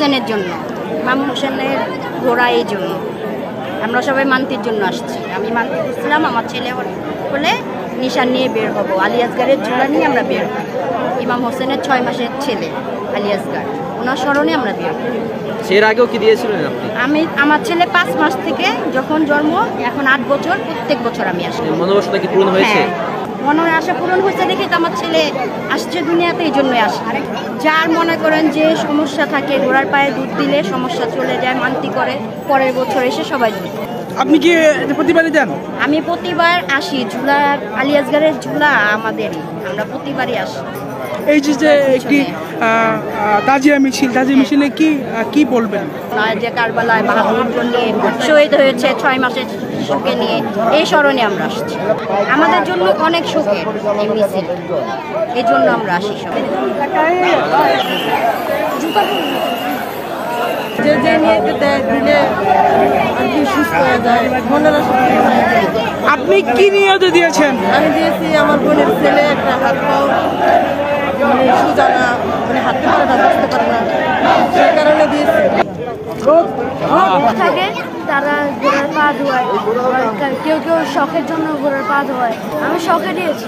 হোসেনের জন্য, ইমাম হোসেনের ঘোড়া, এই জন্য আমরা সবাই মান্তির জন্য আসছি। আমি মান্তি করছিলাম আমার ছেলে হলে নিশান নিয়ে বের হব, আলী আসগারের ঝুলা নিয়ে আমরা বের হব। ইমাম হোসেনের 6 মাসের ছেলে আলী আসগার, ওনার স্মরণে আমরা বের হব। এর আগেও কি দিয়েছিলেন আপনি? আমার ছেলে 5 মাস থেকে যখন জন্ম, এখন 8 বছর, প্রত্যেক বছর আমি আসি। মনোবাসনা কি পূরণ হয়েছে? মনের আশা পূরণ হয়েছে দেখে তো আমার ছেলে আসছে দুনিয়াতে, এই জন্যই আসে। যার মনে করেন যে সমস্যা থাকে, ঘোড়ার পায়ে দুধ দিলে সমস্যা চলে যায়, মান্তি করে পরের বছর এসে সবাই দুধ। আপনি কি প্রতিবারই দেন? আমি প্রতিবার আসি, ঝুলা আলী আসগারের ঝুলা আমাদেরই, আমরা প্রতিবারই আসি। এই যে একটি তাজিয়া মিছিলে কি বলবেন? যে কারবালায় বাহাদুর নিয়ে শহীদ হয়েছে 6 মাসের শোকে নিয়ে, এই স্মরণে আমরা আসছি। আমাদের জন্য অনেক শোকের এই মিছিল, এই জন্য আমরা আসি সবাই। যে নিয়ে দিলে সুস্থ হয়ে যায়, মনের আশা। আপনি কি নিয়ত দিয়েছেন? আমি দিয়েছি আমার বোনের ছেলে একটা হাত পাও সোজা না, হাঁটতে পারে না, বসতে পারে না, সেই কারণে দিয়েছি। থাকে তারা ঘোড়ার পা ধোয়ায়, কেউ কেউ শখের জন্য ঘোড়ার পা ধোয়ায়, আমি শখে দিয়েছি।